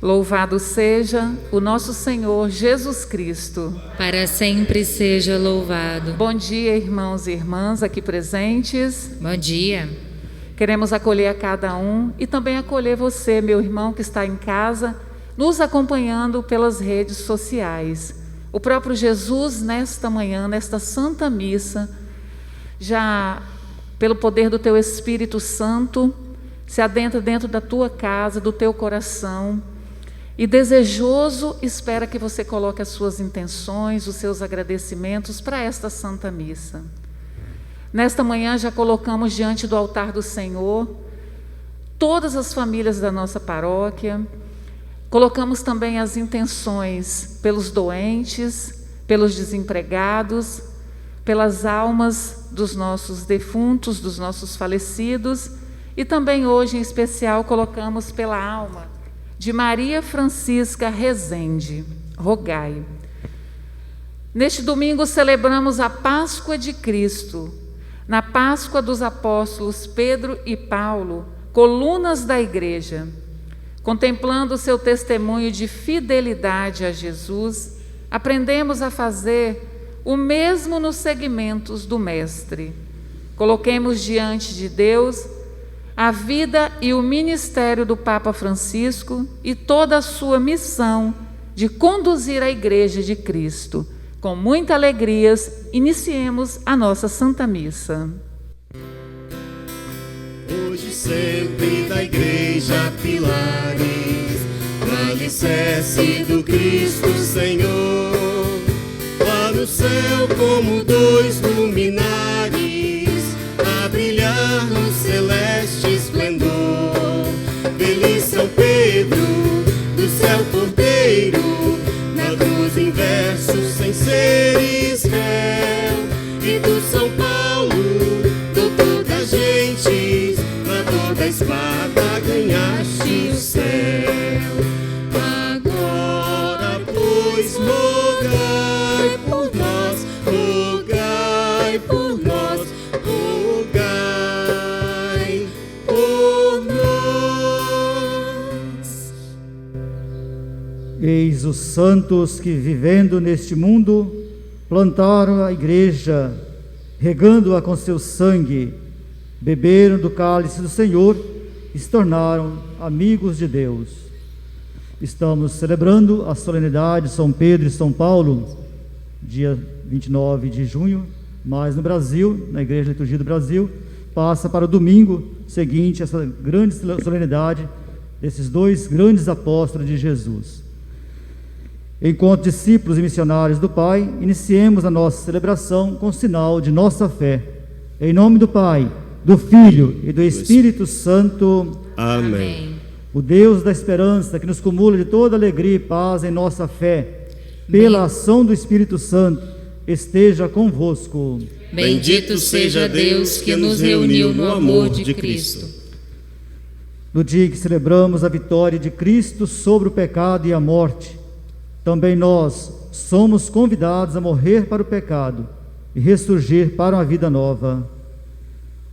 Louvado seja o nosso Senhor Jesus Cristo. Para sempre seja louvado. Bom dia, irmãos e irmãs aqui presentes. Bom dia. Queremos acolher a cada um e também acolher você, meu irmão, que está em casa, nos acompanhando pelas redes sociais. O próprio Jesus, nesta manhã, nesta Santa Missa, já pelo poder do Teu Espírito Santo, se adentra dentro da tua casa, do teu coração, e desejoso espera que você coloque as suas intenções, os seus agradecimentos para esta Santa Missa. Nesta manhã já colocamos diante do altar do Senhor todas as famílias da nossa paróquia, colocamos também as intenções pelos doentes, pelos desempregados, pelas almas dos nossos defuntos, dos nossos falecidos, e também hoje em especial colocamos pela alma de Maria Francisca Rezende, rogai. Neste domingo celebramos a Páscoa de Cristo. Na Páscoa dos apóstolos Pedro e Paulo, colunas da igreja, contemplando seu testemunho de fidelidade a Jesus, aprendemos a fazer o mesmo nos segmentos do Mestre. Coloquemos diante de Deus a vida e o ministério do Papa Francisco e toda a sua missão de conduzir a Igreja de Cristo. Com muita alegria, iniciemos a nossa Santa Missa. Hoje sempre da Igreja pilares, no alicerce do Cristo Senhor, lá no céu como dois luminares, a brilhar no celeste esplendor. Feliz São Pedro, do céu cordeiro, na luz em versos sem ser Israel. E do São Paulo, doutor das gentes, lador da espada, ganhaste o céu. Agora, pois, rogai por nós, rogai por nós, rogai por nós. Eis os santos que, vivendo neste mundo, plantaram a igreja, regando-a com seu sangue, beberam do cálice do Senhor e se tornaram amigos de Deus. Estamos celebrando a solenidade de São Pedro e São Paulo, dia 29 de junho, mas no Brasil, na Igreja Liturgia do Brasil, passa para o domingo seguinte essa grande solenidade desses dois grandes apóstolos de Jesus. Enquanto discípulos e missionários do Pai, iniciemos a nossa celebração com sinal de nossa fé. Em nome do Pai, do Filho e do Espírito Santo. Amém. O Deus da esperança, que nos cumula de toda alegria e paz em nossa fé, pela ação do Espírito Santo, esteja convosco. Bendito seja Deus que nos reuniu no amor de Cristo. No dia em que celebramos a vitória de Cristo sobre o pecado e a morte, também nós somos convidados a morrer para o pecado e ressurgir para uma vida nova.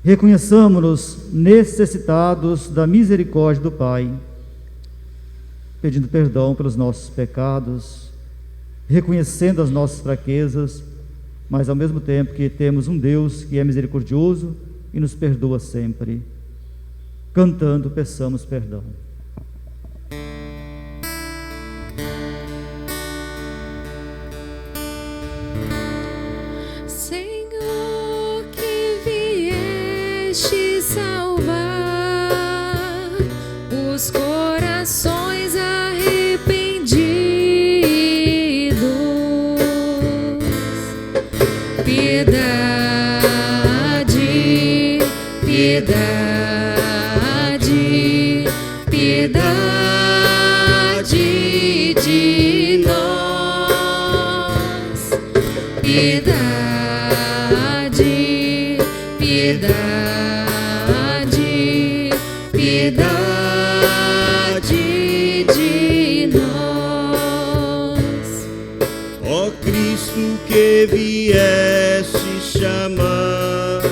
Reconheçamos-nos necessitados da misericórdia do Pai, pedindo perdão pelos nossos pecados, reconhecendo as nossas fraquezas, mas ao mesmo tempo que temos um Deus que é misericordioso e nos perdoa sempre. Cantando, peçamos perdão. Senhor, que vieste salvar os corações arrependidos, piedade, piedade, piedade de nós, piedade, piedade, piedade de nós. Ó Cristo, que vieste chamar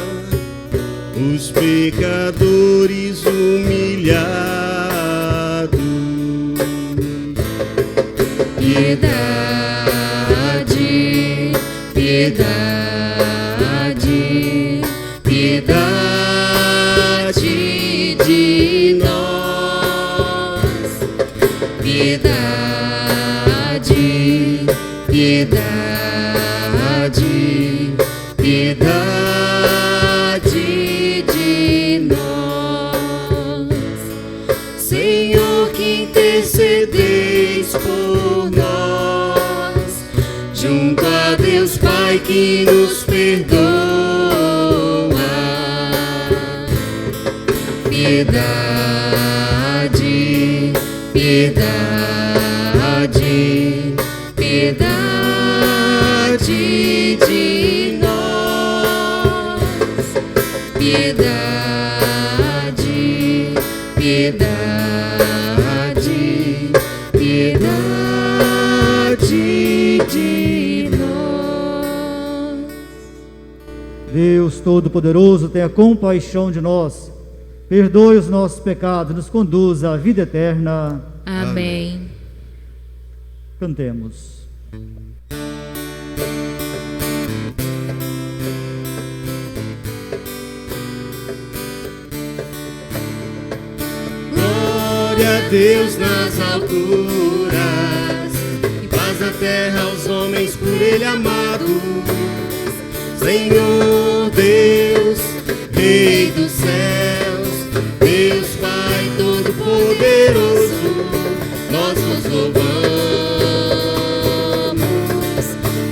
os pecadores humilhados, piedade, piedade, piedade de nós. Piedade, piedade, piedade de nós. Senhor, que intercedeis por nós, junto a Deus Pai que nos perdoa. Piedade, piedade, piedade de nós. Piedade, piedade, piedade de nós. Deus Todo-Poderoso, tenha compaixão de nós, perdoe os nossos pecados, nos conduza à vida eterna. Amém. Cantemos. Glória a Deus nas alturas, e paz na terra aos homens por Ele amados. Senhor Deus, Rei dos céus, Deus Pai Todo-Poderoso, nós vos louvamos,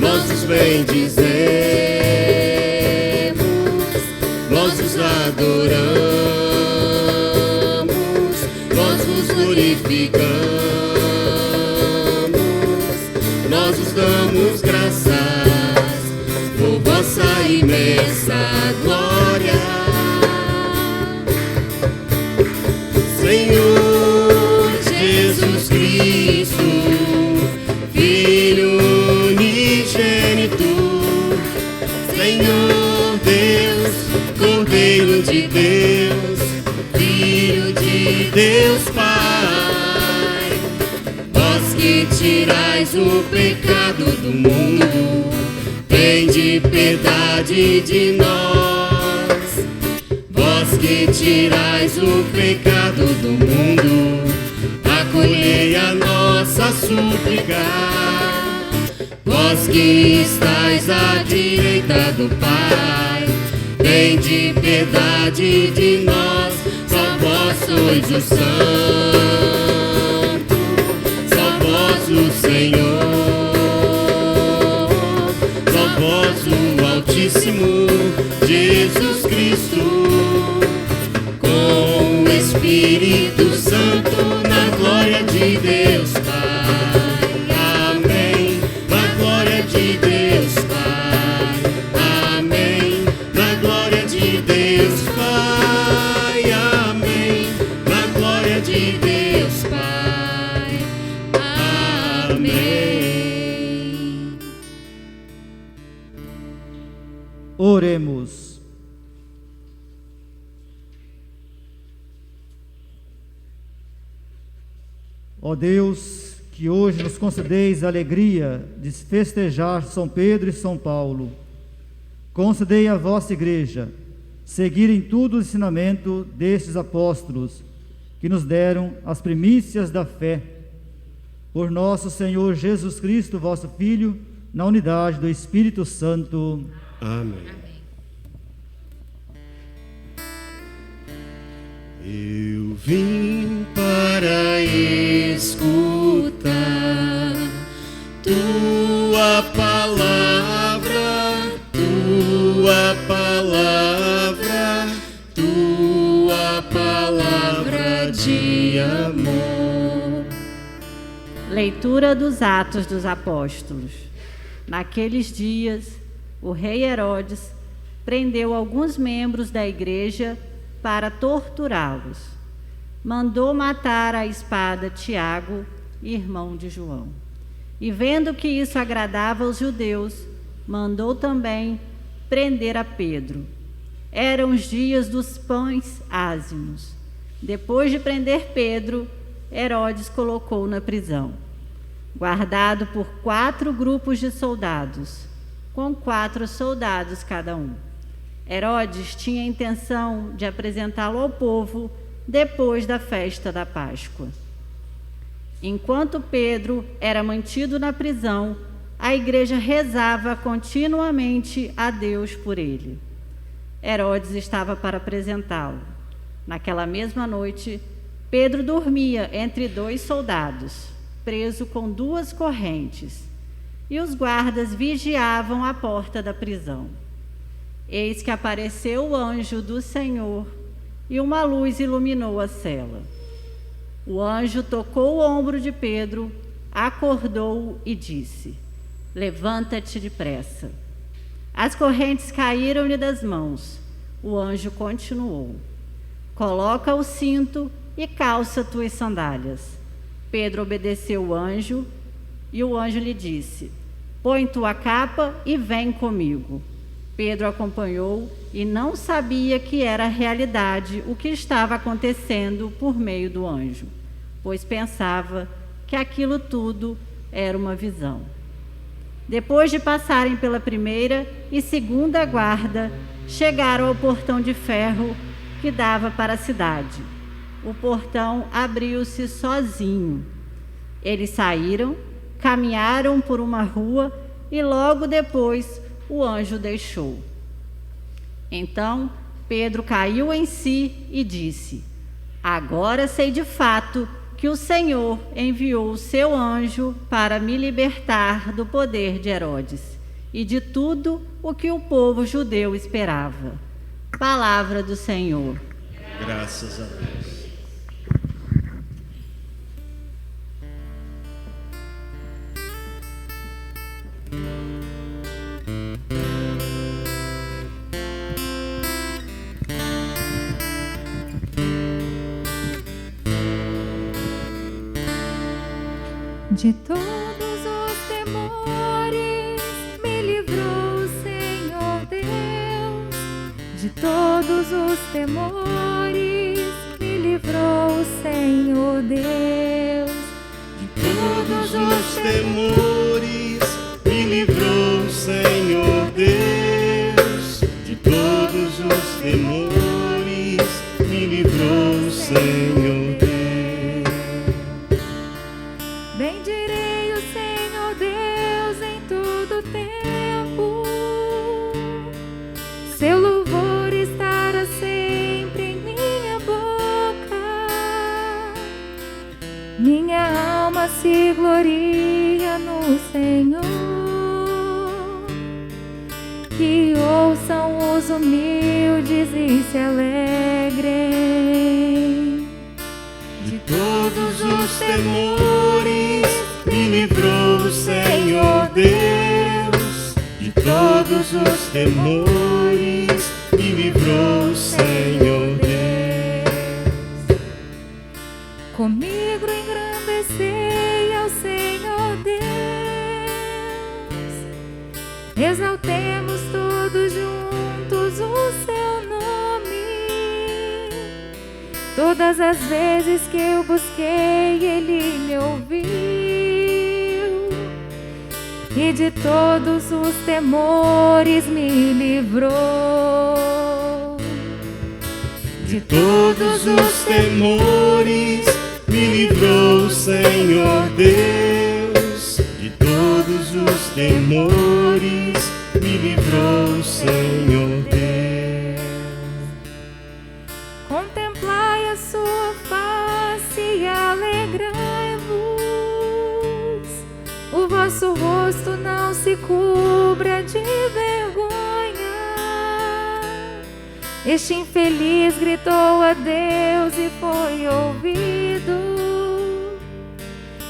nós vos bendizemos, nós vos adoramos, nós vos glorificamos, nós vos damos graças por vossa imensa glória. Senhor Jesus Cristo, Filho unigênito, Senhor Deus, Cordeiro de Deus, Filho de Deus Pai, vós que tirais o pecado do mundo, tende piedade de nós. Vós que tirais o pecado do mundo, acolhei a nossa súplica. Vós que estais à direita do Pai, tende piedade de nós. Só vós sois o Santo, só vós o Senhor, só vós o Altíssimo Jesus Cristo, com o Espírito Santo, na glória de Deus Pai. Amém. Na glória de Deus Pai. Amém. Na glória de Deus Pai. Amém. Na glória de Deus Pai. Amém. Oremos. Ó Deus, que hoje nos concedeis a alegria de festejar São Pedro e São Paulo, concedei à vossa Igreja seguir em tudo o ensinamento destes apóstolos que nos deram as primícias da fé. Por nosso Senhor Jesus Cristo, vosso Filho, na unidade do Espírito Santo. Amém. Eu vim para escutar tua palavra, tua palavra, tua palavra de amor. Leitura dos Atos dos Apóstolos. Naqueles dias, o rei Herodes prendeu alguns membros da igreja para torturá-los. Mandou matar à espada Tiago, irmão de João. E vendo que isso agradava aos judeus, mandou também prender a Pedro. Eram os dias dos pães ázimos. Depois de prender Pedro, Herodes colocou na prisão. guardado por 4 grupos de soldados, com 4 soldados cada um. Herodes tinha a intenção de apresentá-lo ao povo depois da festa da Páscoa. Enquanto Pedro era mantido na prisão, a igreja rezava continuamente a Deus por ele. Herodes estava para apresentá-lo. Naquela mesma noite, Pedro dormia entre 2 soldados, preso com 2 correntes, e os guardas vigiavam a porta da prisão. Eis que apareceu o anjo do Senhor, e uma luz iluminou a cela. O anjo tocou o ombro de Pedro, acordou-o e disse: levanta-te depressa. As correntes caíram-lhe das mãos. O anjo continuou: coloca o cinto e calça tuas sandálias. Pedro obedeceu o anjo, e o anjo lhe disse: põe tua capa e vem comigo. Pedro acompanhou e não sabia que era realidade o que estava acontecendo por meio do anjo, pois pensava que aquilo tudo era uma visão. Depois de passarem pela primeira e segunda guarda, chegaram ao portão de ferro que dava para a cidade. O portão abriu-se sozinho. Eles saíram, caminharam por uma rua e logo depois o anjo deixou. Então Pedro caiu em si e disse: agora sei de fato que o Senhor enviou o seu anjo para me libertar do poder de Herodes e de tudo o que o povo judeu esperava. Palavra do Senhor. Graças a Deus. De todos os temores me livrou o Senhor Deus. De todos os temores me livrou o Senhor Deus. De todos os temores me livrou o Senhor Deus. De todos os temores me livrou o Senhor Deus. Bendirei o Senhor Deus em todo tempo. Seu louvor estará sempre em minha boca. Minha alma se gloria no Senhor. Que ouçam os humildes e se alegrem. De todos os temores me livrou o Senhor Deus. De todos os temores me livrou o Senhor Deus. Comigo engrandecei ao Senhor Deus. Exaltemos todos juntos o seu nome. Todas as vezes que eu busquei, Ele me ouviu, e de todos os temores me livrou. De todos os temores me livrou o Senhor Deus. De todos os temores me livrou o Senhor Deus. Contemplai a sua face e alegrai-vos. O vosso rosto não se cubra de vergonha. Este infeliz gritou a Deus e foi ouvido,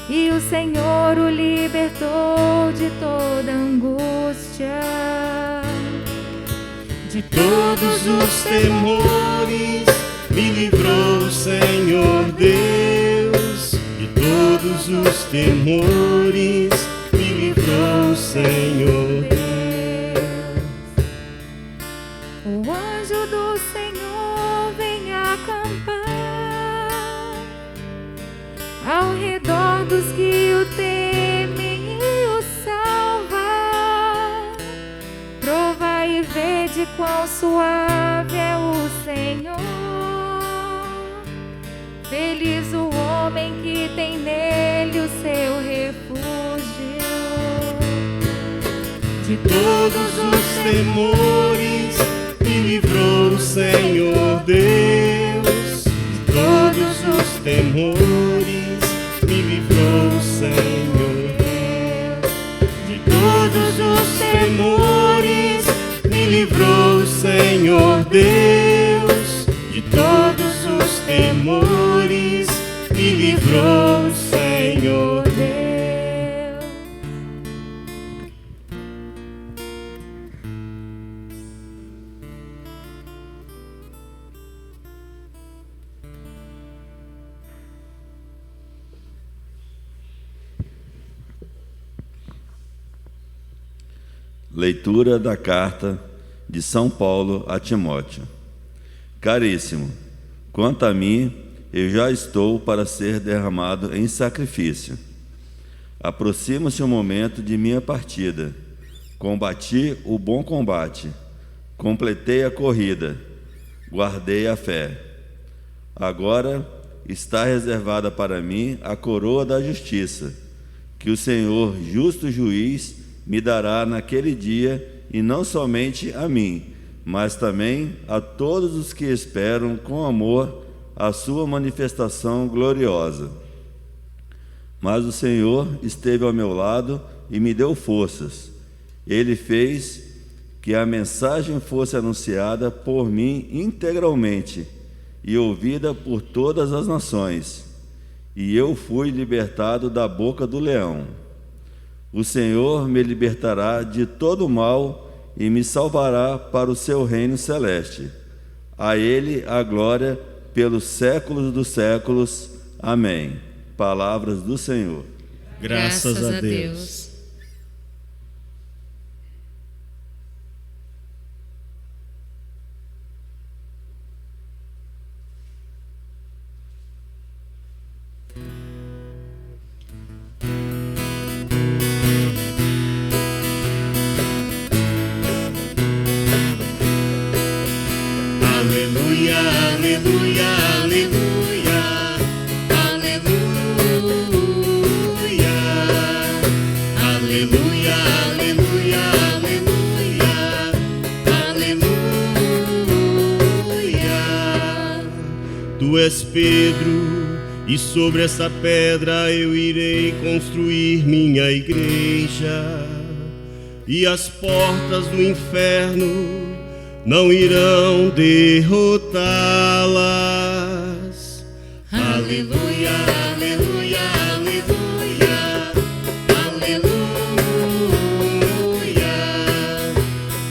e o Senhor o libertou de toda angústia. De todos os temores me livrou o Senhor Deus. De todos os temores me livrou o Senhor Deus. O anjo do Senhor vem acampar ao redor dos que o temem. Feliz o homem que tem nele o seu refúgio. De todos os temores me livrou o Senhor Deus. De todos os temores me livrou o Senhor Deus. De todos os temores me livrou o Senhor Deus. De todos os temores me livrou o Senhor Deus. Leitura da carta de São Paulo a Timóteo. Caríssimo, quanto a mim, eu já estou para ser derramado em sacrifício. Aproxima-se o momento de minha partida. Combati o bom combate, completei a corrida, guardei a fé. Agora está reservada para mim a coroa da justiça, que o Senhor, justo juiz, me dará naquele dia, e não somente a mim, mas também a todos os que esperam com amor a sua manifestação gloriosa. Mas o Senhor esteve ao meu lado e me deu forças. Ele fez que a mensagem fosse anunciada por mim integralmente e ouvida por todas as nações. E eu fui libertado da boca do leão. O Senhor me libertará de todo o mal e me salvará para o seu reino celeste. A Ele a glória pelos séculos dos séculos. Amém. Palavras do Senhor. Graças a Deus. Aleluia, aleluia, aleluia, aleluia, aleluia, aleluia, aleluia, aleluia. Tu és Pedro, e sobre essa pedra eu irei construir minha igreja, e as portas do inferno não irão derrotá-las. Aleluia, aleluia, aleluia, aleluia,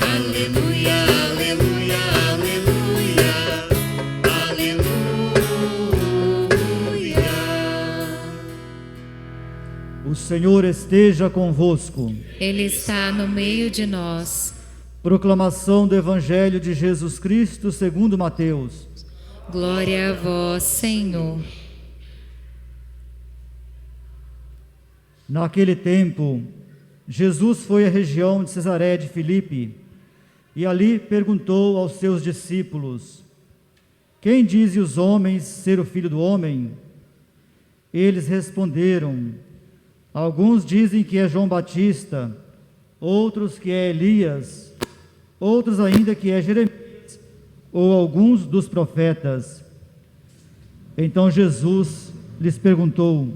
aleluia, aleluia, aleluia, aleluia. O Senhor esteja convosco. Ele está no meio de nós. Proclamação do Evangelho de Jesus Cristo segundo Mateus. Glória a vós, Senhor. Naquele tempo, Jesus foi à região de Cesaré de Filipe e ali perguntou aos seus discípulos: Quem dizem os homens ser o Filho do Homem? Eles responderam: Alguns dizem que é João Batista, outros que é Elias, outros ainda que é Jeremias, ou alguns dos profetas. Então Jesus lhes perguntou: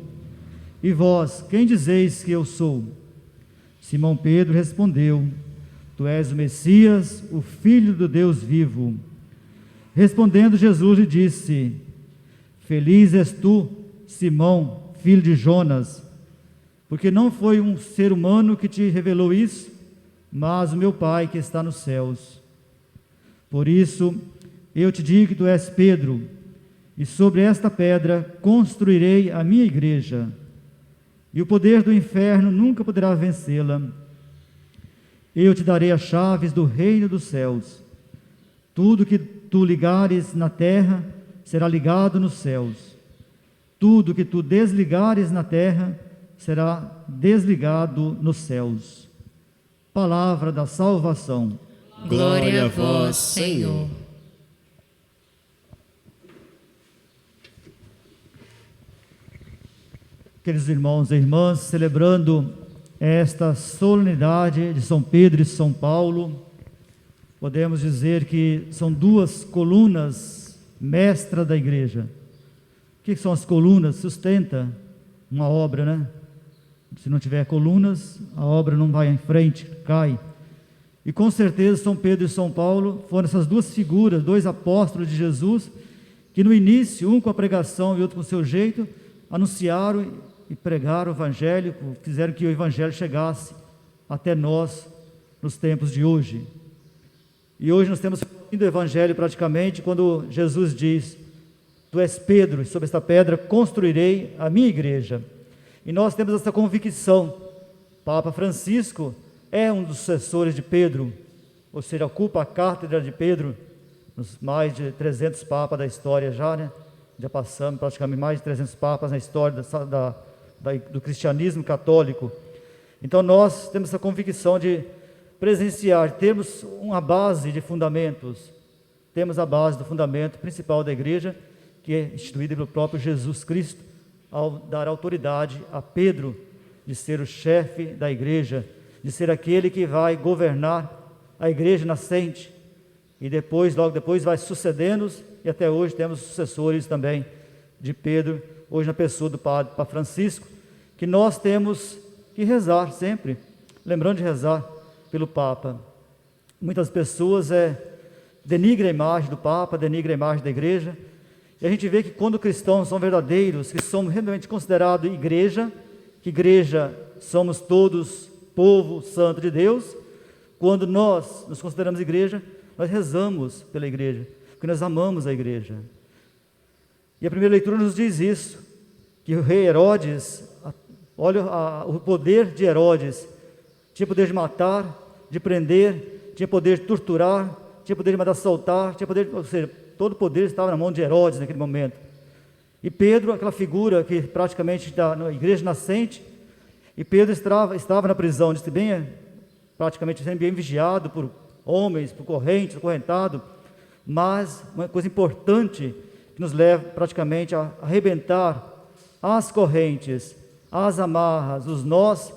E vós, quem dizeis que eu sou? Simão Pedro respondeu: Tu és o Messias, o Filho do Deus vivo. Respondendo Jesus lhe disse: Feliz és tu, Simão, filho de Jonas, porque não foi um ser humano que te revelou isso, mas o meu Pai que está nos céus. Por isso, eu te digo que tu és Pedro, e sobre esta pedra construirei a minha igreja, e o poder do inferno nunca poderá vencê-la. Eu te darei as chaves do reino dos céus. Tudo que tu ligares na terra será ligado nos céus. Tudo que tu desligares na terra será desligado nos céus. Palavra da salvação. Glória a vós, Senhor. Queridos irmãos e irmãs, celebrando esta solenidade de São Pedro e São Paulo, podemos dizer que são duas colunas mestras da igreja. O que são as colunas? Sustenta uma obra, né? Se não tiver colunas, a obra não vai em frente, cai. E com certeza São Pedro e São Paulo foram essas duas figuras, dois apóstolos de Jesus, que no início, um com a pregação e outro com o seu jeito, anunciaram e pregaram o Evangelho, fizeram que o Evangelho chegasse até nós nos tempos de hoje. E hoje nós temos o Evangelho praticamente quando Jesus diz: Tu és Pedro, e sobre esta pedra construirei a minha igreja. E nós temos essa convicção. Papa Francisco é um dos sucessores de Pedro, ou seja, ocupa a cátedra de Pedro, nos mais de 300 papas da história já, né? Já passamos praticamente mais de 300 papas na história do cristianismo católico. Então nós temos essa convicção de presenciar, temos uma base de fundamentos, temos a base do fundamento principal da igreja, que é instituída pelo próprio Jesus Cristo, ao dar autoridade a Pedro de ser o chefe da igreja, de ser aquele que vai governar a igreja nascente, e depois, logo depois, vai sucedendo-os, e até hoje temos sucessores também de Pedro, hoje na pessoa do Padre Francisco, que nós temos que rezar sempre, lembrando de rezar pelo Papa. Muitas pessoas denigram a imagem do Papa, denigram a imagem da igreja, e a gente vê que quando cristãos são verdadeiros, que somos realmente considerados igreja, que igreja somos todos povo santo de Deus, quando nós nos consideramos igreja, nós rezamos pela igreja, porque nós amamos a igreja. E a primeira leitura nos diz isso, que o rei Herodes, olha o poder de Herodes, tinha poder de matar, de prender, tinha poder de torturar, tinha poder de mandar soltar, tinha poder, ou seja, todo o poder estava na mão de Herodes naquele momento. E Pedro, aquela figura que praticamente está na igreja nascente, e Pedro estava na prisão, disse bem, praticamente sendo bem vigiado por homens, por correntes, acorrentado, mas uma coisa importante que nos leva praticamente a arrebentar as correntes, as amarras, os nós,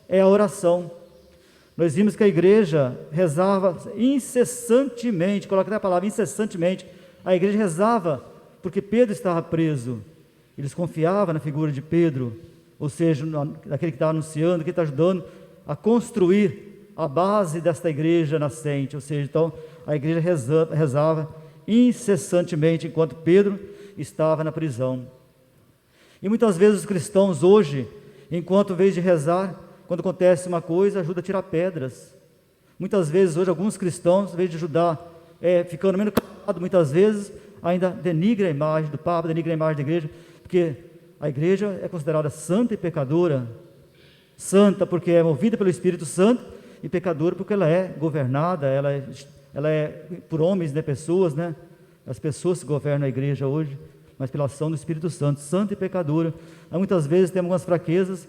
é a oração. Nós vimos que a igreja rezava incessantemente, coloca até a palavra incessantemente, a igreja rezava porque Pedro estava preso, eles confiavam na figura de Pedro, ou seja, daquele que está anunciando, que está ajudando a construir a base desta igreja nascente, ou seja, então a igreja rezava incessantemente enquanto Pedro estava na prisão. E muitas vezes os cristãos hoje, enquanto em vez de rezar, quando acontece uma coisa, ajuda a tirar pedras. Muitas vezes hoje alguns cristãos, em vez de ajudar, ficando menos calado, muitas vezes ainda denigra a imagem do Papa, denigra a imagem da igreja, porque a igreja é considerada santa e pecadora. Santa porque é movida pelo Espírito Santo, e pecadora porque ela é governada, ela é por homens, né, pessoas, né? As pessoas que governam a igreja hoje, mas pela ação do Espírito Santo, santa e pecadora. Muitas vezes temos algumas fraquezas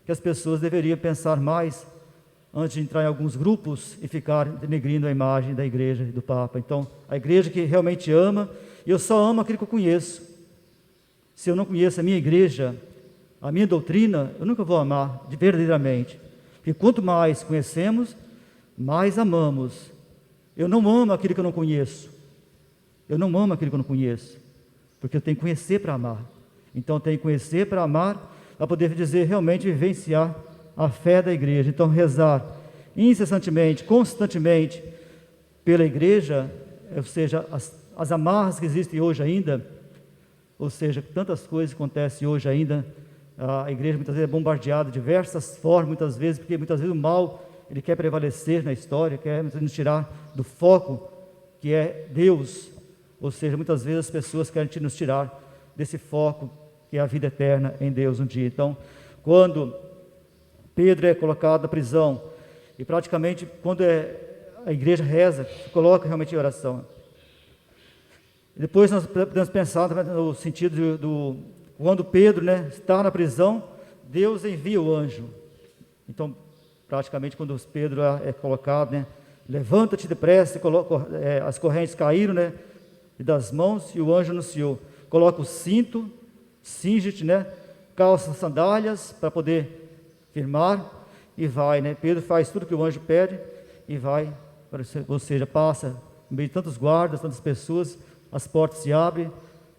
que as pessoas deveriam pensar mais antes de entrar em alguns grupos e ficar denegrindo a imagem da igreja e do Papa. Então, a igreja que realmente ama, e eu só amo aquilo que eu conheço. Se eu não conheço a minha igreja, a minha doutrina, eu nunca vou amar verdadeiramente. Porque quanto mais conhecemos, mais amamos. Eu não amo aquilo que eu não conheço. Eu não amo aquilo que eu não conheço, porque eu tenho que conhecer para amar. Então, eu tenho que conhecer para amar, para poder dizer, realmente vivenciar a fé da igreja. Então, rezar incessantemente, constantemente pela igreja, ou seja, as amarras que existem hoje ainda, ou seja, tantas coisas que acontecem hoje ainda, a igreja muitas vezes é bombardeada de diversas formas, muitas vezes, porque muitas vezes o mal, ele quer prevalecer na história, quer nos tirar do foco que é Deus, ou seja, muitas vezes as pessoas querem nos tirar desse foco que é a vida eterna em Deus um dia. Então, quando Pedro é colocado na prisão, e praticamente quando a igreja reza, se coloca realmente em oração. Depois nós podemos pensar no sentido quando Pedro, né, está na prisão, Deus envia o anjo. Então, praticamente quando Pedro é colocado, né, levanta-te depressa, as correntes caíram, né, das mãos, e o anjo anunciou, coloca o cinto, cinge-te, né, calça sandálias para poder firmar e vai, né? Pedro faz tudo que o anjo pede e vai, ou seja, passa no meio de tantos guardas, tantas pessoas, as portas se abrem,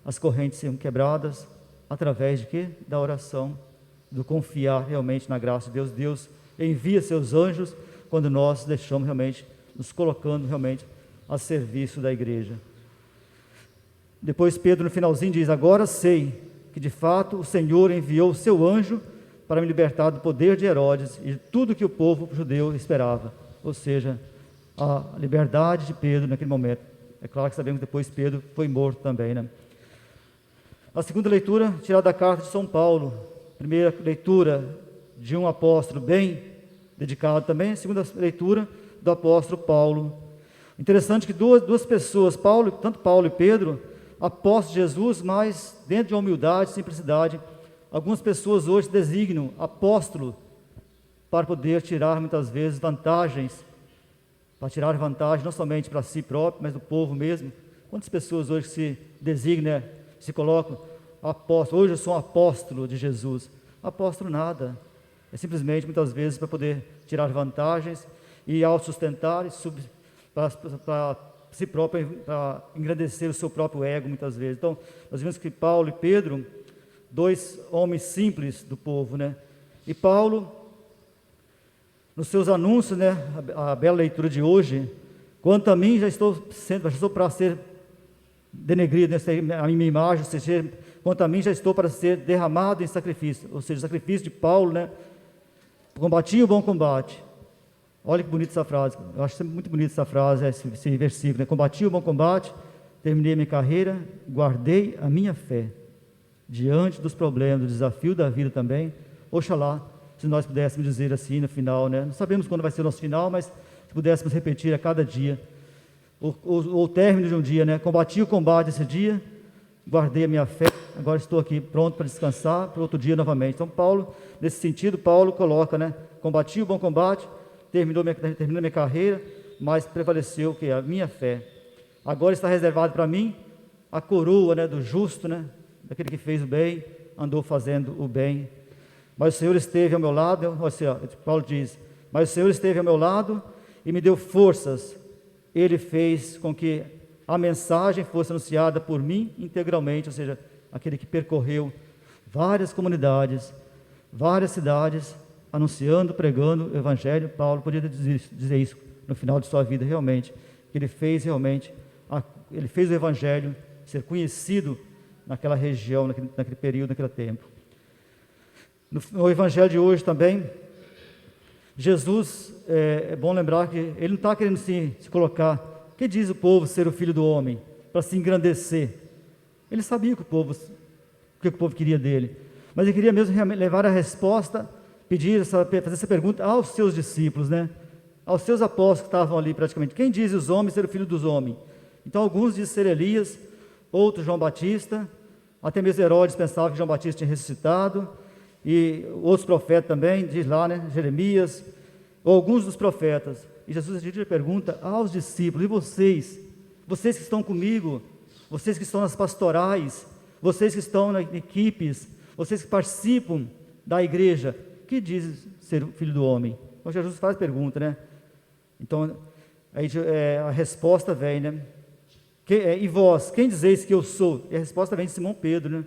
as correntes são quebradas, através de quê? Da oração, do confiar realmente na graça de Deus. Deus envia seus anjos quando nós deixamos realmente, nos colocando realmente a serviço da igreja. Depois Pedro no finalzinho diz: agora sei que de fato o Senhor enviou o seu anjo para me libertar do poder de Herodes e de tudo que o povo judeu esperava, ou seja, a liberdade de Pedro naquele momento. É claro que sabemos que depois Pedro foi morto também, né? A segunda leitura, tirada da carta de São Paulo. Primeira leitura de um apóstolo bem dedicado também. A segunda leitura do apóstolo Paulo. Interessante que duas pessoas, tanto Paulo e Pedro, apóstolos de Jesus, mas dentro de uma humildade, simplicidade. Algumas pessoas hoje designam apóstolo para poder tirar muitas vezes vantagens, para tirar vantagem não somente para si próprio, mas do povo mesmo. Quantas pessoas hoje se designam, se colocam apóstolo? Hoje eu sou um apóstolo de Jesus. Apóstolo nada, é simplesmente muitas vezes para poder tirar vantagens e autossustentar para si próprio, para engrandecer o seu próprio ego muitas vezes. Então nós vemos que Paulo e Pedro, dois homens simples do povo, né? E Paulo, nos seus anúncios, né, a bela leitura de hoje: quanto a mim, já estou para ser denegrido, né, a minha imagem, ou seja, quanto a mim, já estou para ser derramado em sacrifício. Ou seja, o sacrifício de Paulo, né? Combati o bom combate. Olha que bonita essa frase, eu acho muito bonita essa frase, esse versículo, né? Combati o bom combate, terminei a minha carreira, guardei a minha fé. Diante dos problemas, do desafio da vida também, oxalá, se nós pudéssemos dizer assim no final, né? Não sabemos quando vai ser o nosso final, mas se pudéssemos repetir a cada dia, o término de um dia, né? Combati o combate esse dia, guardei a minha fé, agora estou aqui pronto para descansar para outro dia novamente. Então Paulo, nesse sentido, Paulo coloca, né? Combati o bom combate, terminou minha carreira, mas prevaleceu o que? A minha fé. Agora está reservado para mim a coroa, né, do justo, né? Daquele que fez o bem, andou fazendo o bem. Mas o Senhor esteve ao meu lado, Paulo diz, mas o Senhor esteve ao meu lado e me deu forças. Ele fez com que a mensagem fosse anunciada por mim integralmente, ou seja, aquele que percorreu várias comunidades, várias cidades, anunciando, pregando o Evangelho. Paulo podia dizer isso no final de sua vida, realmente, que ele fez realmente, ele fez o Evangelho ser conhecido naquela região, naquele período, naquele tempo. No Evangelho de hoje também, Jesus, é bom lembrar que ele não está querendo se colocar, que diz o povo ser o Filho do Homem, para se engrandecer. Ele sabia o que o povo queria dele, mas ele queria mesmo levar a resposta, fazer essa pergunta aos seus discípulos, né? Aos seus apóstolos que estavam ali praticamente. Quem diz os homens ser o Filho dos Homens? Então alguns dizem ser Elias, outros João Batista, até mesmo Herodes pensava que João Batista tinha ressuscitado, e outros profetas também, diz lá, né? Jeremias, ou alguns dos profetas. E Jesus pergunta aos discípulos: e vocês que estão comigo, vocês que estão nas pastorais, vocês que estão nas equipes, vocês que participam da igreja, que dizem ser o Filho do Homem? Então Jesus faz pergunta, né? Então aí a resposta vem, né? E vós, quem dizeis que eu sou? E a resposta vem de Simão Pedro, né?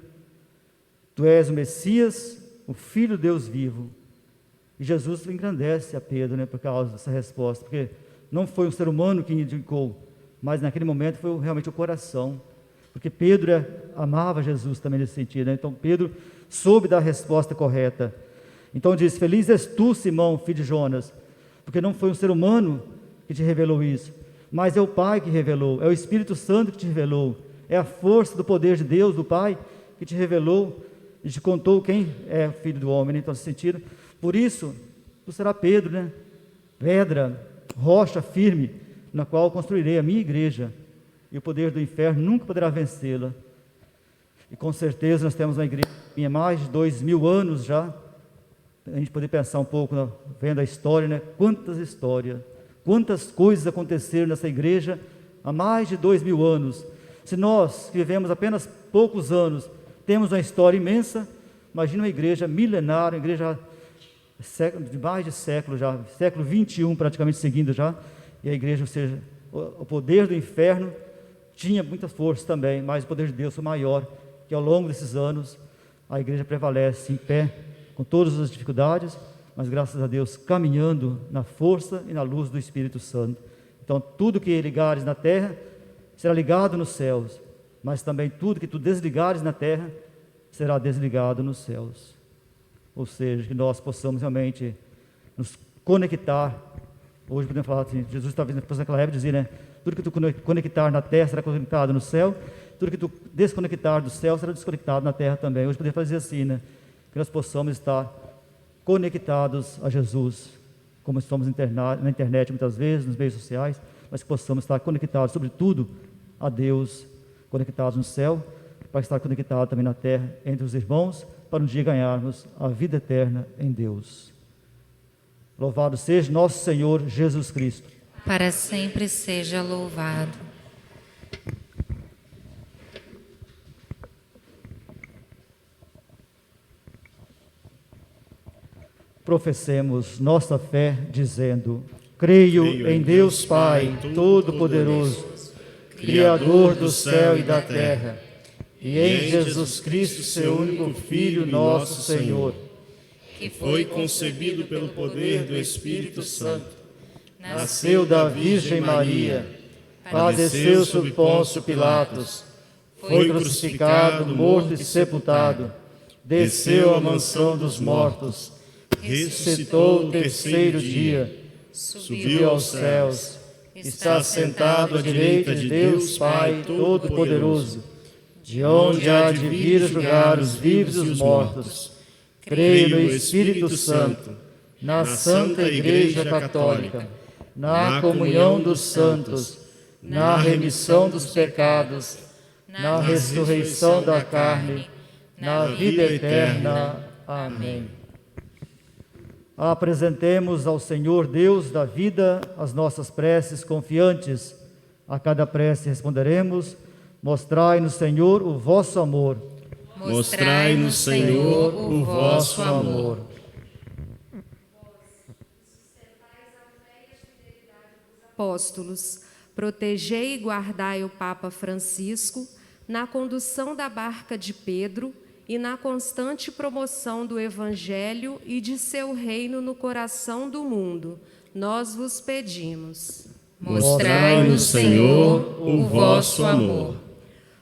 Tu és o Messias, o Filho de Deus vivo. E Jesus engrandece a Pedro, né, por causa dessa resposta, porque não foi um ser humano que indicou, mas naquele momento foi realmente o coração, porque Pedro amava Jesus também nesse sentido, né? Então Pedro soube dar a resposta correta. Então diz: feliz és tu, Simão, filho de Jonas, porque não foi um ser humano que te revelou isso, mas é o Pai que revelou, é o Espírito Santo que te revelou, é a força do poder de Deus, do Pai, que te revelou e te contou quem é o Filho do Homem, né? Então nesse sentido, por isso, tu serás Pedro, né? Pedra, rocha firme, na qual construirei a minha igreja, e o poder do inferno nunca poderá vencê-la. E com certeza nós temos uma igreja que há mais de 2000 anos já. A gente poder pensar um pouco, vendo a história, né? Quantas histórias, quantas coisas aconteceram nessa igreja há mais de 2000 anos. Se nós, que vivemos apenas poucos anos, temos uma história imensa, Imagina uma igreja milenária, uma igreja de mais de século já, século 21 praticamente seguindo já, e a igreja, ou seja, o poder do inferno tinha muita força também, mas o poder de Deus foi maior, que ao longo desses anos a igreja prevalece em pé, com todas as dificuldades, mas graças a Deus caminhando na força e na luz do Espírito Santo. Então tudo que ligares na terra será ligado nos céus, mas também tudo que tu desligares na terra será desligado nos céus. Ou seja, que nós possamos realmente nos conectar. Hoje podemos falar assim, Jesus talvez naquela época dizia, né? Tudo que tu conectar na terra será conectado no céu, tudo que tu desconectar do céu será desconectado na terra também. Hoje podemos fazer assim, né? Que nós possamos estar conectados a Jesus, como estamos na internet muitas vezes, nos meios sociais, mas que possamos estar conectados, sobretudo, a Deus, conectados no céu, para estar conectados também na terra, entre os irmãos, para um dia ganharmos a vida eterna em Deus. Louvado seja nosso Senhor Jesus Cristo. Para sempre seja louvado. Professemos nossa fé, dizendo: creio em Deus Pai Todo-Poderoso, Criador do céu e da terra, e em Jesus Cristo, seu único Filho, nosso Senhor, que foi concebido pelo poder do Espírito Santo, nasceu da Virgem Maria, padeceu sob Pôncio Pilatos, foi crucificado, morto e sepultado, desceu à mansão dos mortos, ressuscitou o terceiro dia, subiu aos céus, está sentado à direita de Deus Pai Todo-Poderoso, de onde há de vir julgar os vivos e os mortos. Creio no Espírito Santo, na Santa Igreja Católica, na comunhão dos santos, na remissão dos pecados, na ressurreição da carne, na vida eterna. Amém. Apresentemos ao Senhor Deus da vida as nossas preces confiantes. A cada prece responderemos: mostrai-nos, Senhor, o vosso amor. Mostrai-nos, Senhor, o vosso amor. Apóstolos, protegei e guardai o Papa Francisco na condução da barca de Pedro e na constante promoção do Evangelho e de seu reino no coração do mundo. Nós vos pedimos. Mostrai-nos, Senhor, o vosso amor.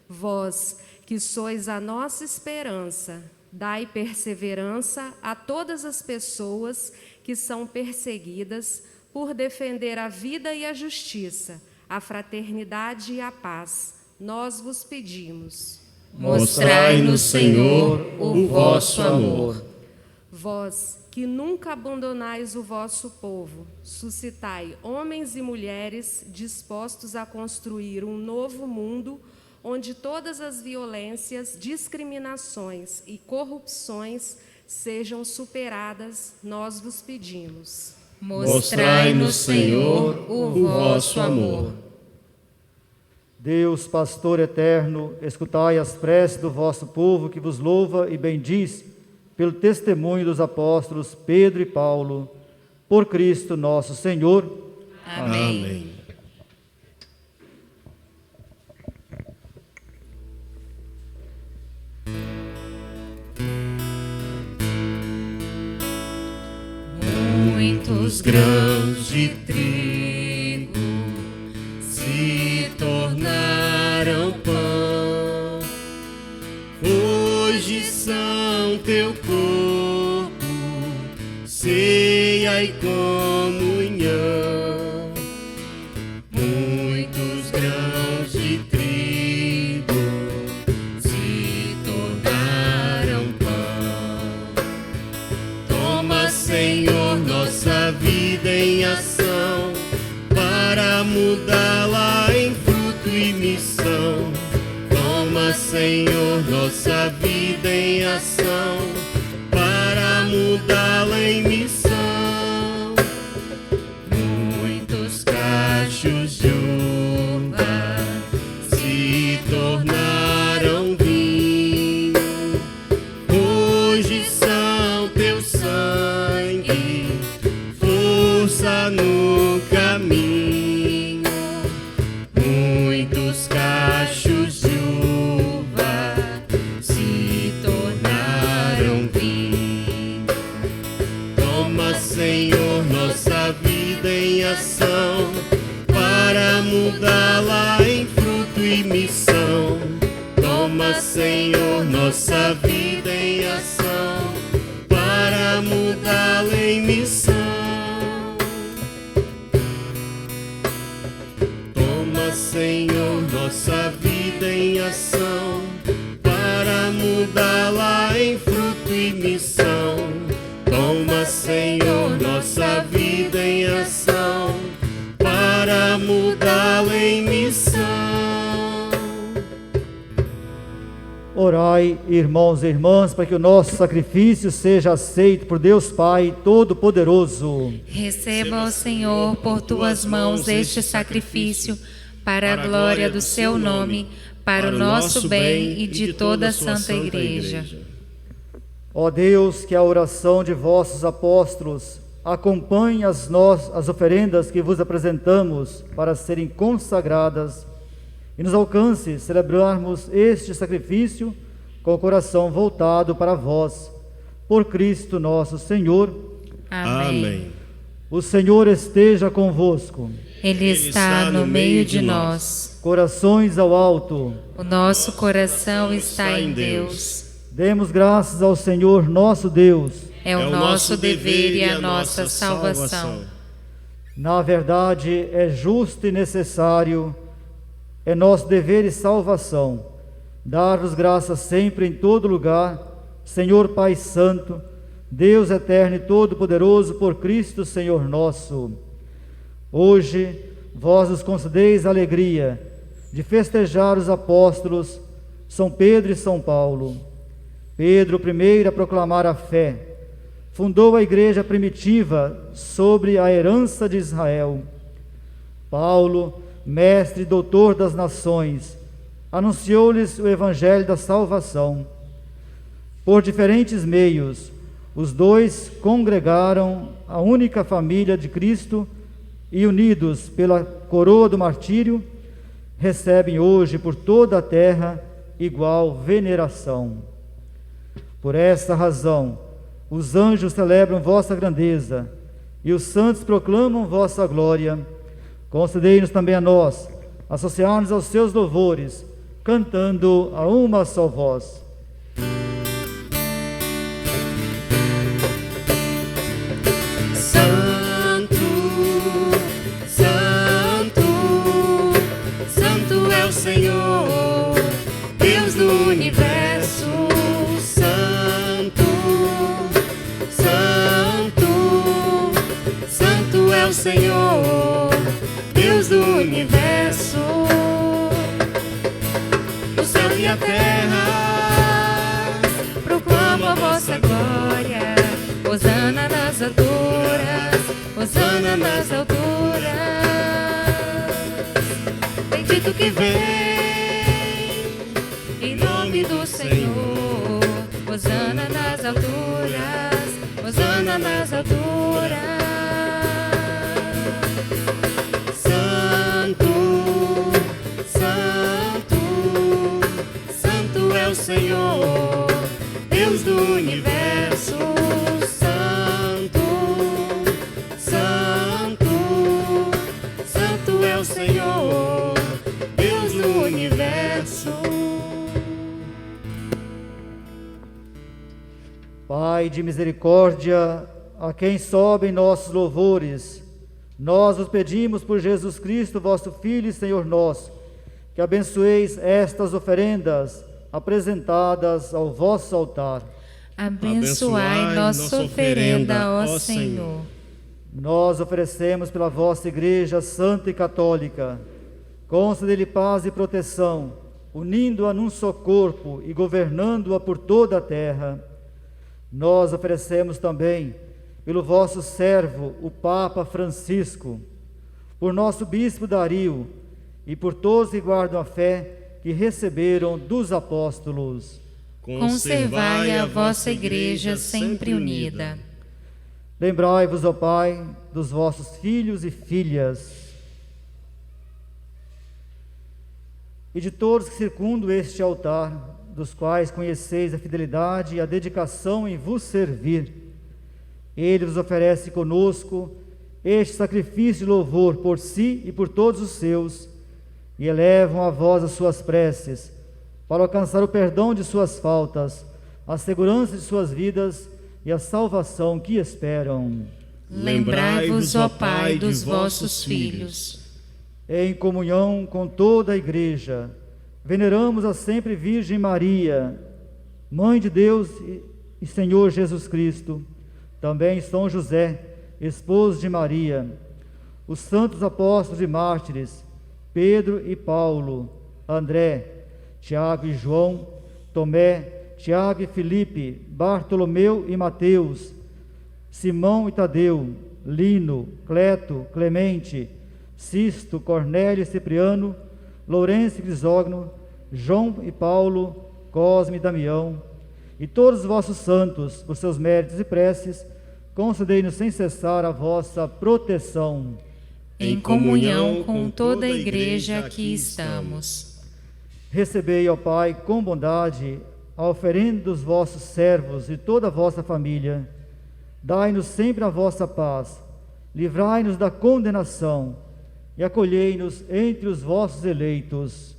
Vós, que sois a nossa esperança, dai perseverança a todas as pessoas que são perseguidas por defender a vida e a justiça, a fraternidade e a paz. Nós vos pedimos. Mostrai-nos, Senhor, o vosso amor. Vós, que nunca abandonais o vosso povo, suscitai homens e mulheres dispostos a construir um novo mundo, onde todas as violências, discriminações e corrupções sejam superadas. Nós vos pedimos. Mostrai-nos, Senhor, o vosso amor. Deus, pastor eterno, escutai as preces do vosso povo que vos louva e bendiz pelo testemunho dos apóstolos Pedro e Paulo, por Cristo nosso Senhor. Amém. Amém. Muitos grãos de trigo se tornaram pão, hoje são teu corpo, ceia e comunhão. Muitos grãos de trigo se tornaram pão. Toma, Senhor, nossa vida em ação, para mudá-la em fruto e missão. Toma, Senhor, nossa vida em ação, para mudá-la em missão. Muitos cachos de uva se tornaram vinho, Senhor, nossa vida em ação, para mudá-la em missão. Toma, Senhor, nossa vida em ação, para mudá-la em fruto e missão. Toma, Senhor, nossa vida em ação, para mudá-la em missão. Orai, irmãos e irmãs, para que o nosso sacrifício seja aceito por Deus Pai Todo-Poderoso. Receba, ó Senhor, por tuas mãos este sacrifício, para a glória do seu nome, para o nosso bem e de toda a Santa Igreja. Ó Deus, que a oração de vossos apóstolos acompanhe as oferendas que vos apresentamos para serem consagradas, e nos alcance celebrarmos este sacrifício com o coração voltado para vós, por Cristo nosso Senhor. Amém. O Senhor esteja convosco. Ele está no meio de nós. Corações ao alto. O nosso coração está em Deus. Demos graças ao Senhor nosso Deus. É o nosso dever e a nossa salvação. Na verdade, é justo e necessário, é nosso dever e salvação, dar-vos graças sempre em todo lugar, Senhor Pai Santo, Deus eterno e todo-poderoso, por Cristo Senhor nosso. Hoje, vós nos concedeis a alegria de festejar os apóstolos São Pedro e São Paulo. Pedro, o primeiro a proclamar a fé, fundou a igreja primitiva sobre a herança de Israel. Paulo, mestre e doutor das nações, anunciou-lhes o evangelho da salvação. Por diferentes meios, os dois congregaram a única família de Cristo e, unidos pela coroa do martírio, recebem hoje por toda a terra igual veneração. Por esta razão, os anjos celebram vossa grandeza e os santos proclamam vossa glória. Concedei-nos também a nós associar-nos aos seus louvores, cantando a uma só voz. Santo, Santo, Santo é o Senhor, Deus do universo. Santo, Santo, Santo é o Senhor, Deus do universo. O céu e a terra proclamam a vossa glória. Hosana nas alturas, Hosana nas alturas. Bendito que vem em nome do Senhor. Hosana nas alturas, Hosana nas alturas. Santo, Santo, Santo é o Senhor, Deus do universo. Santo, Santo, Santo é o Senhor, Deus do universo. Pai de misericórdia, a quem sobem nossos louvores, nós os pedimos por Jesus Cristo, vosso Filho e Senhor nosso, que abençoeis estas oferendas apresentadas ao vosso altar. Abençoai nossa oferenda, ó Senhor. Nós oferecemos pela vossa Igreja Santa e Católica, concede-lhe paz e proteção, unindo-a num só corpo e governando-a por toda a terra. Nós oferecemos também pelo vosso servo, o Papa Francisco, por nosso Bispo Dario e por todos que guardam a fé que receberam dos apóstolos. Conservai a vossa Igreja sempre unida. Lembrai-vos, ó Pai, dos vossos filhos e filhas e de todos que circundam este altar, dos quais conheceis a fidelidade e a dedicação em vos servir. Ele vos oferece conosco este sacrifício de louvor por si e por todos os seus, e elevam a vós as suas preces, para alcançar o perdão de suas faltas, a segurança de suas vidas e a salvação que esperam. Lembrai-vos, ó Pai, dos vossos filhos. Em comunhão com toda a Igreja, veneramos a sempre Virgem Maria, Mãe de Deus e Senhor Jesus Cristo, também São José, esposo de Maria, os santos apóstolos e mártires, Pedro e Paulo, André, Tiago e João, Tomé, Tiago e Filipe, Bartolomeu e Mateus, Simão e Tadeu, Lino, Cleto, Clemente, Sisto, Cornélio e Cipriano, Lourenço e Crisógono, João e Paulo, Cosme e Damião, e todos os vossos santos, por seus méritos e preces, concedei-nos sem cessar a vossa proteção. Em comunhão com toda a Igreja aqui estamos. Recebei, ó Pai, com bondade, a oferenda dos vossos servos e toda a vossa família. Dai-nos sempre a vossa paz, livrai-nos da condenação e acolhei-nos entre os vossos eleitos.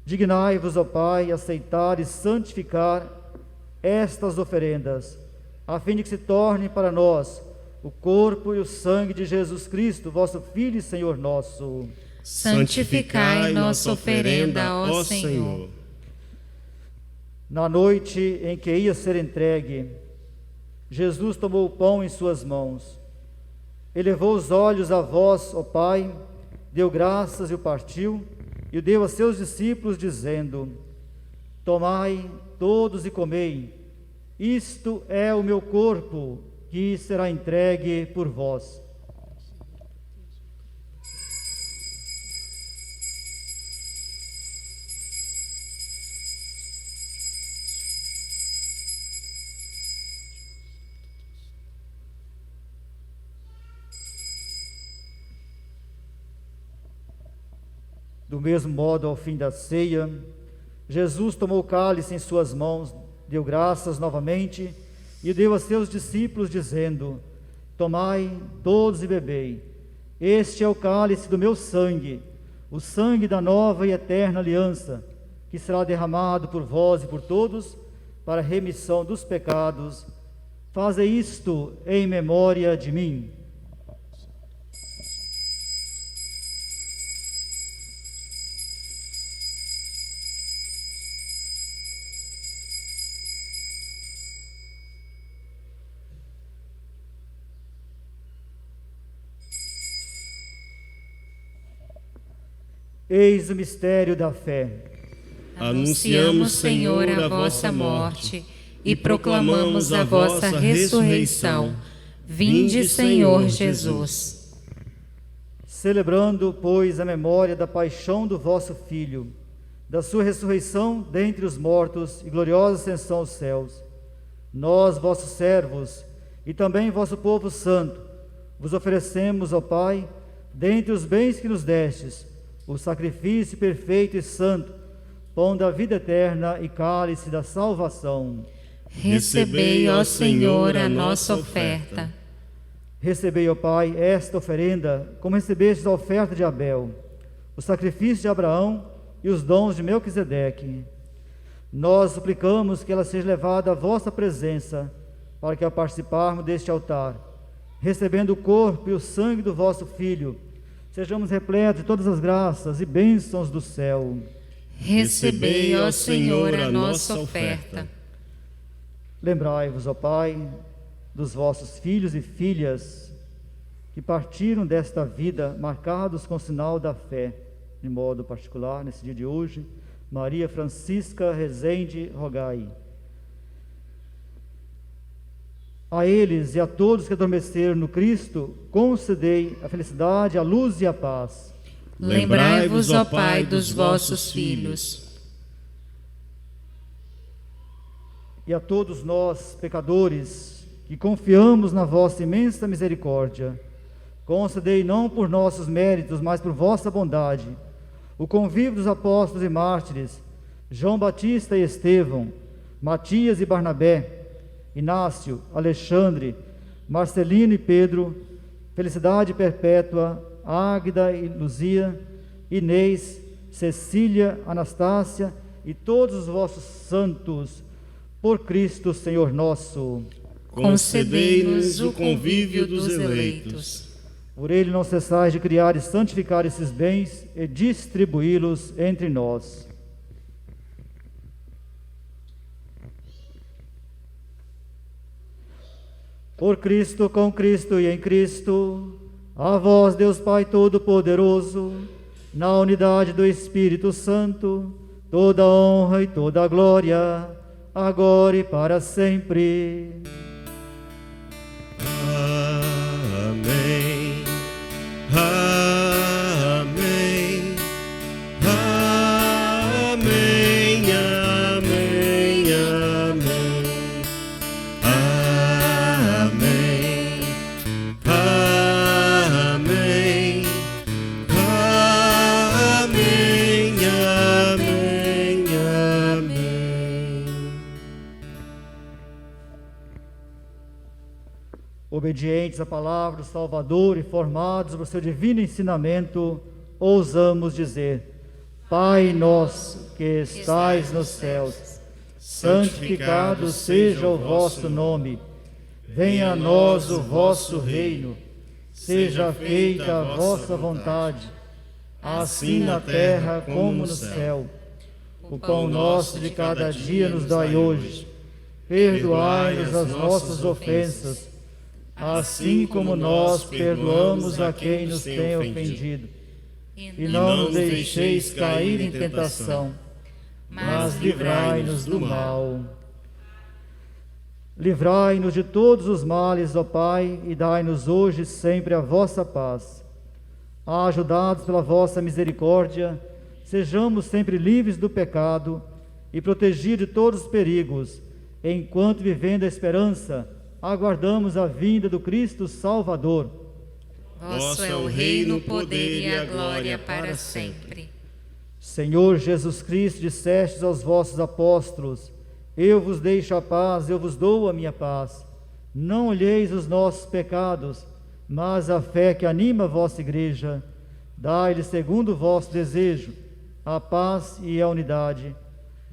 Dignai-vos, ó Pai, aceitar e santificar estas oferendas, a fim de que se tornem para nós o corpo e o sangue de Jesus Cristo, vosso Filho e Senhor nosso. Santificai nossa oferenda, ó Senhor. Na noite em que ia ser entregue, Jesus tomou o pão em suas mãos, elevou os olhos a vós, ó Pai, deu graças e o partiu, e o deu a seus discípulos, dizendo: Tomai todos e comei, isto é o meu corpo, que será entregue por vós. Do mesmo modo, ao fim da ceia, Jesus tomou o cálice em suas mãos, deu graças novamente e deu a seus discípulos, dizendo: Tomai todos e bebei, este é o cálice do meu sangue, o sangue da nova e eterna aliança, que será derramado por vós e por todos, para a remissão dos pecados. Fazei isto em memória de mim. Eis o mistério da fé. Anunciamos, Senhor, a vossa morte e proclamamos a vossa ressurreição. Vinde, Senhor Jesus. Celebrando, pois, a memória da paixão do vosso Filho, da sua ressurreição dentre os mortos e gloriosa ascensão aos céus, nós, vossos servos, e também vosso povo santo, vos oferecemos, ó Pai, dentre os bens que nos destes, o sacrifício perfeito e santo, pão da vida eterna e cálice da salvação. Recebei, ó Senhor, a nossa oferta. Recebei, ó Pai, esta oferenda, como recebestes a oferta de Abel, o sacrifício de Abraão e os dons de Melquisedeque. Nós suplicamos que ela seja levada à vossa presença, para que, ao participarmos deste altar, recebendo o corpo e o sangue do vosso Filho, sejamos repletos de todas as graças e bênçãos do céu. Recebei, ó Senhor, a nossa oferta. Lembrai-vos, ó Pai, dos vossos filhos e filhas que partiram desta vida marcados com o sinal da fé, de modo particular, nesse dia de hoje, Maria Francisca Rezende Rogai. A eles e a todos que adormeceram no Cristo, concedei a felicidade, a luz e a paz. Lembrai-vos, ó Pai, dos vossos filhos. E a todos nós, pecadores, que confiamos na vossa imensa misericórdia, concedei não por nossos méritos, mas por vossa bondade, o convívio dos apóstolos e mártires, João Batista e Estevão, Matias e Barnabé, Inácio, Alexandre, Marcelino e Pedro, felicidade perpétua, Águida e Luzia, Inês, Cecília, Anastácia e todos os vossos santos, por Cristo Senhor nosso. Concedei-nos o convívio dos eleitos. Por ele não cessais de criar e santificar esses bens e distribuí-los entre nós. Por Cristo, com Cristo e em Cristo, a vós, Deus Pai Todo-Poderoso, na unidade do Espírito Santo, toda honra e toda glória, agora e para sempre. Amém. Amém. Amém. Amém. Amém. Amém. Amém. Amém. Amém. Obedientes à palavra do Salvador e formados por seu divino ensinamento, ousamos dizer: Pai nosso que estais nos céus, santificado seja o vosso nome. Venha a nós o vosso reino. Seja feita a vossa vontade, assim na terra como no céu. O pão nosso de cada dia nos dai hoje. Perdoai-nos as nossas ofensas, assim como nós perdoamos a quem nos tem ofendido. E não nos deixeis cair em tentação, mas livrai-nos do mal. Livrai-nos de todos os males, ó Pai, e dai-nos hoje sempre a vossa paz. Ajudados pela vossa misericórdia, sejamos sempre livres do pecado e protegidos de todos os perigos, enquanto, vivendo a esperança, aguardamos a vinda do Cristo Salvador. Vosso é o reino, o poder e a glória para sempre. Senhor Jesus Cristo, dissestes aos vossos apóstolos: eu vos deixo a paz, eu vos dou a minha paz. Não olheis os nossos pecados, mas a fé que anima a vossa igreja. Dai-lhe, segundo o vosso desejo, a paz e a unidade.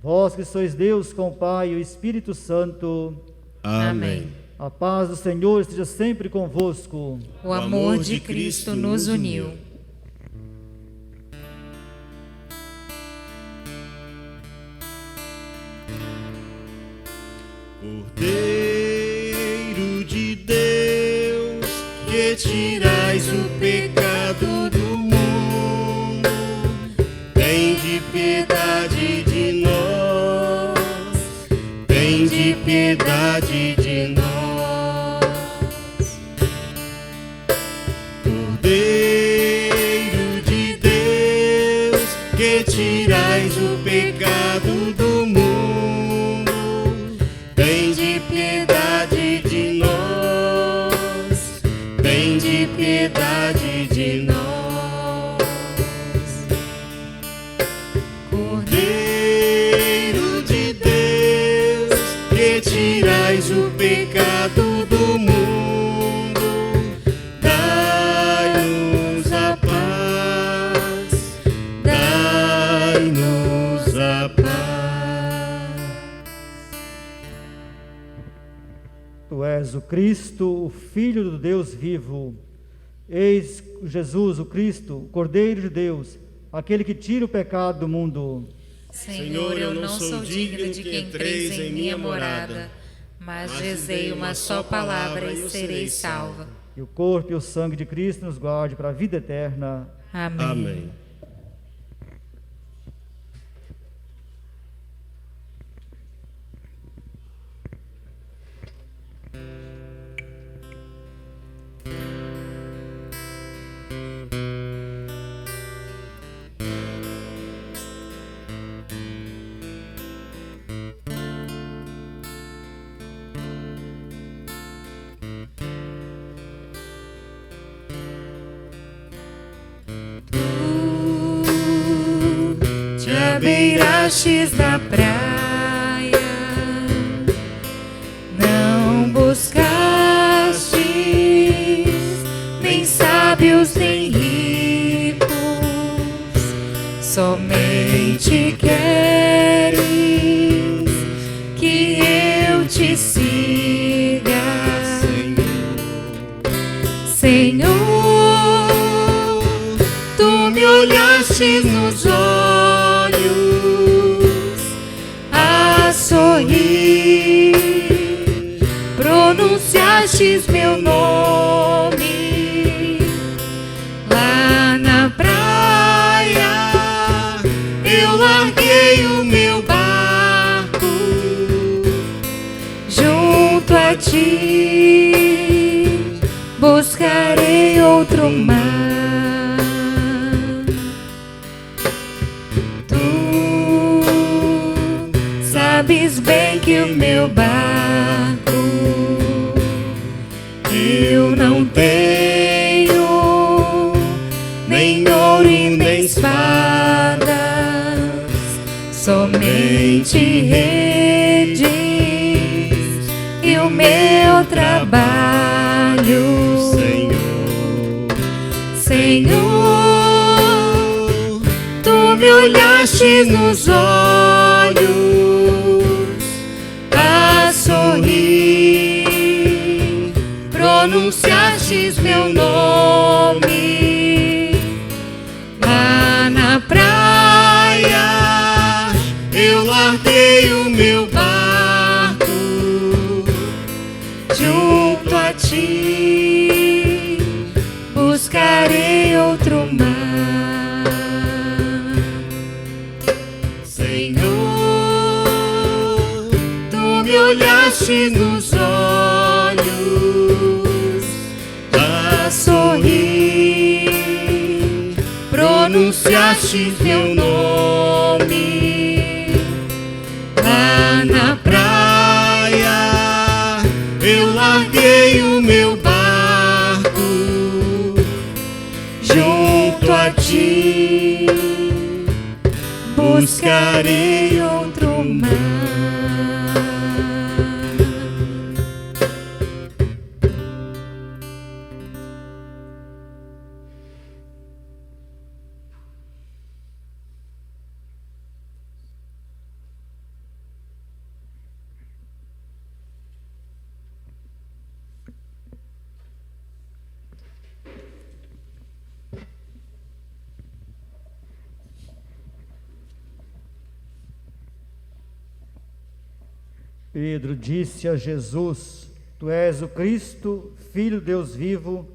Vós que sois Deus com o Pai e o Espírito Santo. Amém. A paz do Senhor esteja sempre convosco. O amor de Cristo nos uniu. Cordeiro de Deus, que tirais o pecado do mundo, tende piedade de nós, tende piedade de nós. Cordeiro de Deus, que tirais o pecado do mundo, tende piedade de nós, tende piedade de nós. Cordeiro de Deus, que tirais o pecado do mundo, dai-nos a paz, dai-nos a paz. Tu és o Cristo, o Filho do Deus vivo. Eis Jesus, o Cristo, o Cordeiro de Deus, aquele que tira o pecado do mundo. Senhor, eu não sou digno de que entreis em minha morada, mas dizei uma só palavra e serei salva. E o corpo e o sangue de Cristo nos guarde para a vida eterna. Amém. Amém. Te abeirastes na praia, não buscastes nem sábios nem ricos, somente quer sorrir. Pronunciastes meu nome lá na praia. Eu larguei o meu barco junto a ti, buscarei outro mar. Tu sabes bem que o meu barco eu não tenho nem ouro e nem espadas, somente redes e o meu trabalho. Senhor, tu me olhaste nos olhos a sorrir, pronunciastes meu nome lá na praia. Eu larguei o meu barco junto a ti, buscarei outro mar. Senhor, tu me olhaste nos olhos a sorrir, pronunciaste meu nome lá na praia. Eu larguei o meu barco junto a ti, buscarei outro mar. Pedro disse a Jesus: Tu és o Cristo, Filho de Deus vivo.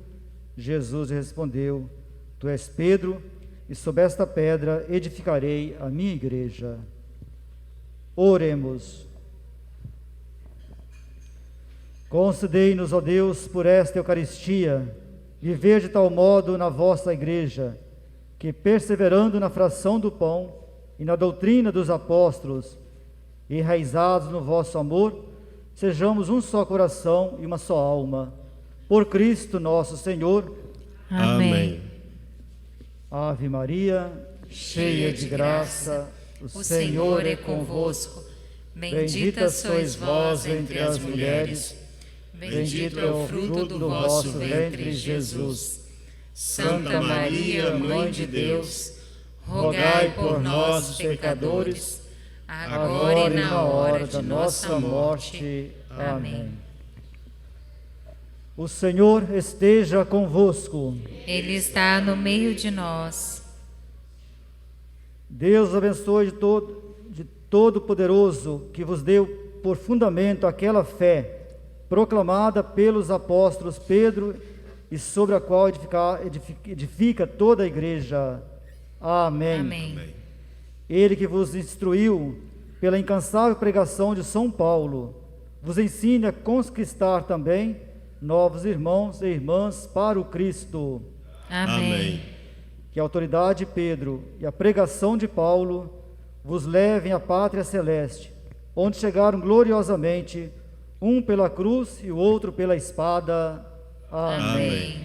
Jesus respondeu: Tu és Pedro, e sob esta pedra edificarei a minha igreja. Oremos. Concedei-nos, ó Deus, por esta Eucaristia, viver de tal modo na vossa igreja, que, perseverando na fração do pão e na doutrina dos apóstolos, enraizados no vosso amor, sejamos um só coração e uma só alma. Por Cristo nosso Senhor. Amém. Ave Maria, cheia de graça, o Senhor é convosco. Bendita sois vós entre as mulheres, bendito é o fruto do vosso ventre, Jesus. Santa Maria, Mãe de Deus, rogai por nós, pecadores, agora e na hora de nossa morte. Amém. O Senhor esteja convosco. Ele está no meio de nós. Deus abençoe de Todo-Poderoso, que vos deu por fundamento aquela fé proclamada pelos apóstolos Pedro e sobre a qual edifica toda a igreja. Amém. Amém. Ele que vos instruiu pela incansável pregação de São Paulo, vos ensine a conquistar também novos irmãos e irmãs para o Cristo. Amém. Que a autoridade de Pedro e a pregação de Paulo vos levem à pátria celeste, onde chegaram gloriosamente, um pela cruz e o outro pela espada. Amém.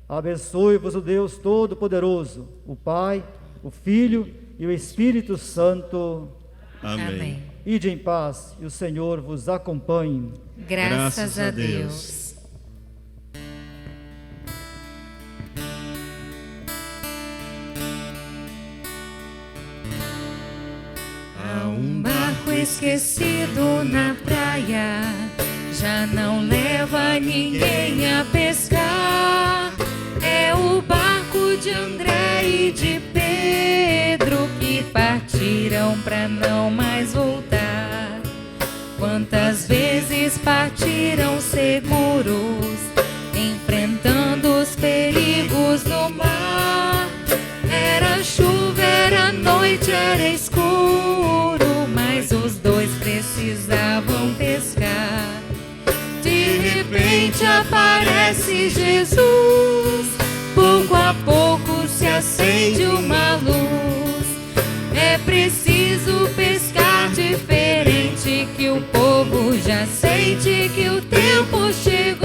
Abençoe-vos o Deus Todo-Poderoso, o Pai, o Filho e o Espírito Santo. Amém. Ide em paz, e o Senhor vos acompanhe. Graças a Deus. Há um barco esquecido na praia, já não leva ninguém a pescar. É o barco de André e de Pedro, que partiram para não mais voltar. seguros, enfrentando os perigos do mar. Era chuva, era noite, era escuro, mas os dois precisavam pescar. De repente aparece Jesus, pouco a pouco se acende uma luz. É preciso pescar diferente, que o povo já sente que o tempo chegou.